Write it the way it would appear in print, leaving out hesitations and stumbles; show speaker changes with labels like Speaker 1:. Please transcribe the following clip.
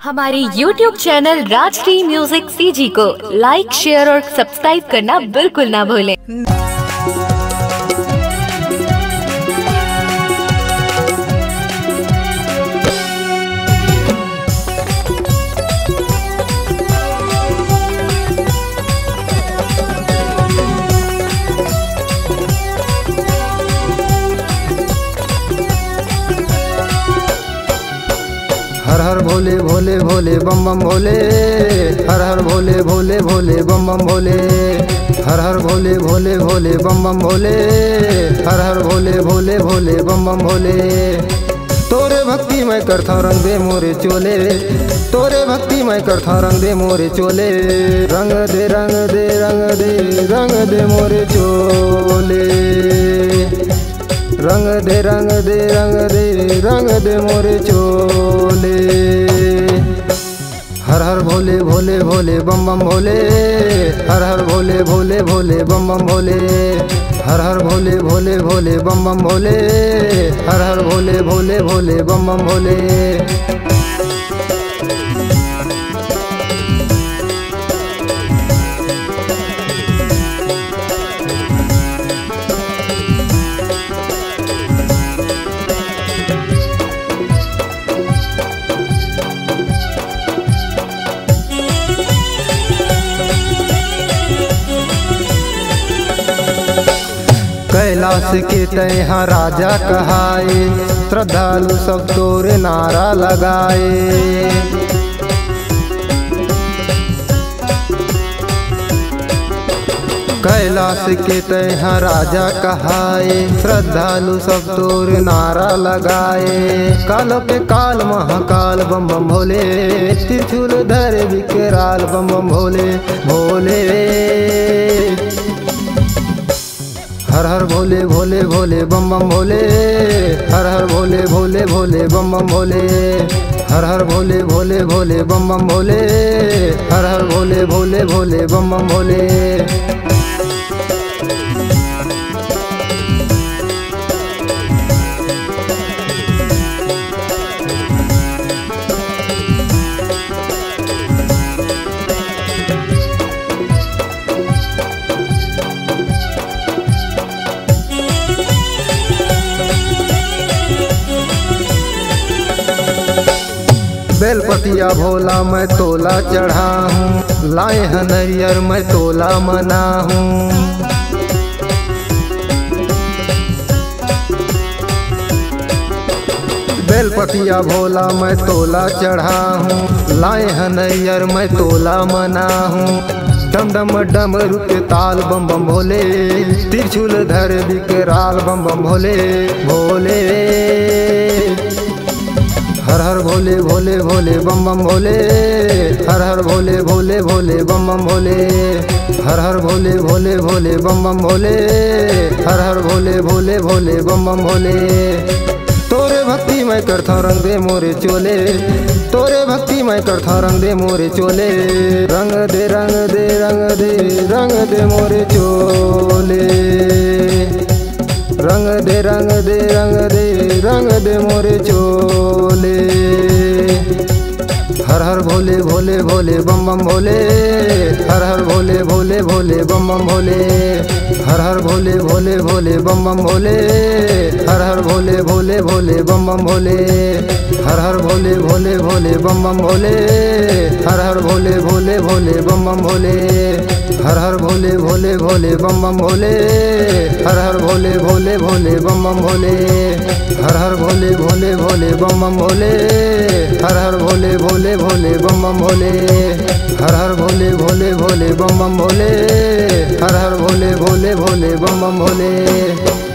Speaker 1: हमारे YouTube channel Rajshri music CG को लाइक, share और सब्सक्राइब करना बिल्कुल ना भूलें।
Speaker 2: हर हर भोले भोले भोले बम बम भोले, हर हर भोले भोले भोले बम बम भोले, हर हर भोले भोले भोले बम बम भोले, हर हर भोले भोले भोले बम बम भोले। तोरे भक्ति मैं करता रंग दे मोरे चोले, तोरे भक्ति मैं करता रंग दे मोरे चोले, रंग दे रंग दे रंग दे रंग दे मोरे चोले, रंग दे रंग दे रंग दे रंग दे मोरे चोले। हर हर भोले भोले भोले बम बम भोले, हर हर भोले भोले भोले बम बम भोले, हर हर भोले भोले भोले बम बम भोले, हर हर भोले भोले भोले बम बम भोले। कैलाश के तैहा राजा कहाए, श्रद्धालु सब तोरे नारा लगाए। कैलाश के तैहा राजा कहाए, श्रद्धालु सब तोरे नारा लगाए। कालों के काल महाकाल बम बम भोले, त्रिशूल धरे विकराल बम बम भोले भोले। हर हर भोले भोले भोले बम बम भोले, हर हर भोले भोले भोले बम बम भोले, हर हर भोले भोले भोले बम बम भोले, हर हर भोले भोले भोले बम बम भोले। बेलपतिया भोला मैं तोला चढ़ा हूँ, लाए हैं नरियर मैं तोला मना हूँ। बेलपतिया भोला मैं तोला चढ़ा हूँ, लाए हैं नरियर मैं तोला मना हूँ। डम डम डमरू के ताल बम बम भोले, त्रिशूल धर विकराल बम बम भोले भोले। हर हर भोले भोले भोले बम बम भोले, हर हर भोले भोले भोले बम बम भोले, हर हर भोले भोले भोले बम बम भोले, हर हर भोले भोले भोले बम बम भोले। तोरे भक्ति मैं करता रंग दे मोरे चोले, तोरे भक्ति मैं करता रंग दे मोरे चोले, रंग दे रंग दे रंग दे रंग दे मोरे चोले, रंग दे रंग दे रंग दे रंग दे मोरे चोले। हर हर भोले भोले भोले बम बम भोले, हर हर भोले भोले भोले बम बम भोले, हर हर भोले भोले भोले बम बम भोले, हर हर भोले भोले भोले बम बम भोले, हर हर भोले भोले भोले बम बम भोले, हर हर भोले भोले भोले बम बम भोले, हर हर भोले भोले भोले बम बम भोले, हर हर भोले भोले भोले बम बम भोले, हर हर भोले भोले भोले बम बम भोले, हर हर भोले भोले भोले बम बम भोले, हर हर भोले भोले भोले बम बम भोले, हर हर भोले भोले भोले बम बम भोले।